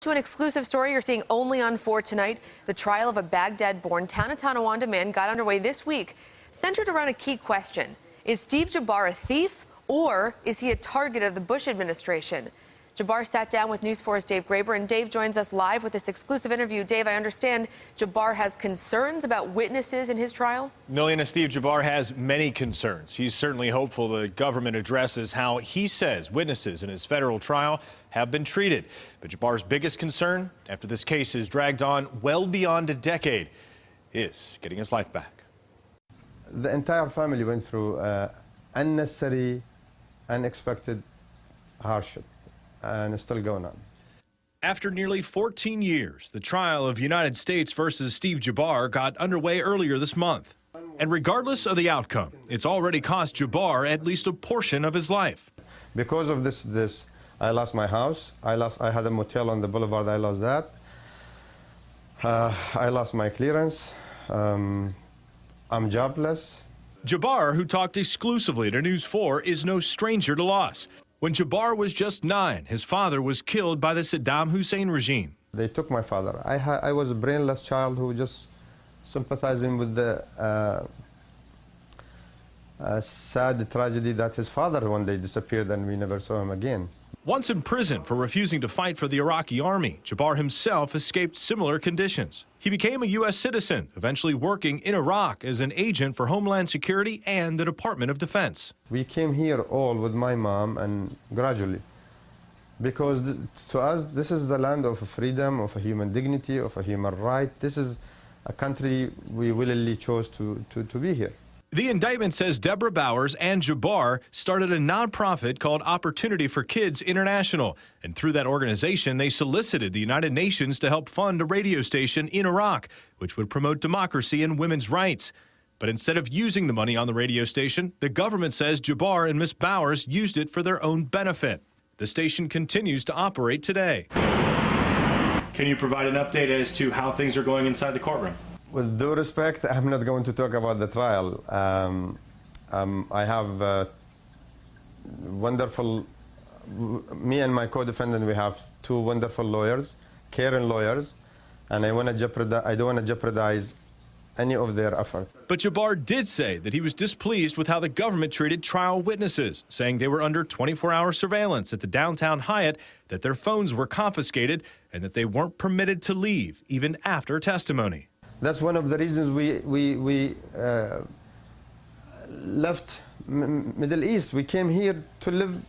To an exclusive story you're seeing only on 4 tonight. The trial of a Baghdad-born Tonawanda man got underway this week, centered around a key question. Is Steve Jabar a thief, or is he a target of the Bush administration? Jabar sat down with News 4's Dave Graber, and Dave joins us live with this exclusive interview. Dave, I understand Jabar has concerns about witnesses in his trial? Milliana, Steve Jabar has many concerns. He's certainly hopeful the government addresses how he says witnesses in his federal trial have been treated. But Jabar's biggest concern, after this case is dragged on well beyond a decade, is getting his life back. The entire family went through unnecessary, unexpected hardship, and it's still going on. After nearly 14 years, the trial of United States versus Steve Jabar got underway earlier this month. And regardless of the outcome, it's already cost Jabar at least a portion of his life. Because of this, I lost my house. I had a motel on the boulevard. I lost that. I lost my clearance. I'm jobless. Jabar, who talked exclusively to News 4, is no stranger to loss. When Jabar was just 9, his father was killed by the Saddam Hussein regime. They took my father. I was a brainless child who just sympathizing with the sad tragedy that his father one day disappeared and we never saw him again. Once in prison for refusing to fight for the Iraqi army, Jabar himself escaped similar conditions. He became a U.S. citizen, eventually working in Iraq as an agent for Homeland Security and the Department of Defense. We came here all with my mom, and gradually, because to us this is the land of freedom, of a human dignity, of a human right. This is a country we willingly chose to be here. The indictment says Deborah Bowers and Jabar started a nonprofit called Opportunity for Kids International. And through that organization, they solicited the United Nations to help fund a radio station in Iraq, which would promote democracy and women's rights. But instead of using the money on the radio station, the government says Jabar and Miss Bowers used it for their own benefit. The station continues to operate today. Can you provide an update as to how things are going inside the courtroom? With due respect, I'm not going to talk about the trial. I have wonderful, me and my co-defendant, we have 2 wonderful lawyers, caring lawyers, and I don't want to jeopardize any of their effort. But Jabar did say that he was displeased with how the government treated trial witnesses, saying they were under 24-hour surveillance at the downtown Hyatt, that their phones were confiscated, and that they weren't permitted to leave even after testimony. That's one of the reasons we left Middle East. We came here to live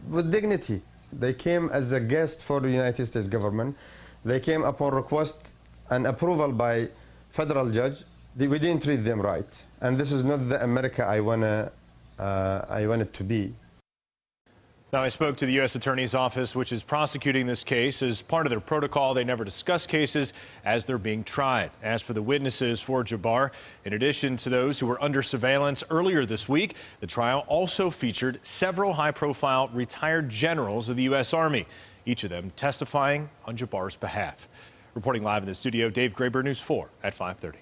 with dignity. They came as a guest for the United States government. They came upon request and approval by federal judge. We didn't treat them right. And this is not the America I want it to be. Now, I spoke to the U.S. Attorney's Office, which is prosecuting this case. As part of their protocol, they never discuss cases as they're being tried. As for the witnesses for Jabar, in addition to those who were under surveillance earlier this week, the trial also featured several high-profile retired generals of the U.S. Army, each of them testifying on Jabar's behalf. Reporting live in the studio, Dave Graber, News 4 at 5:30.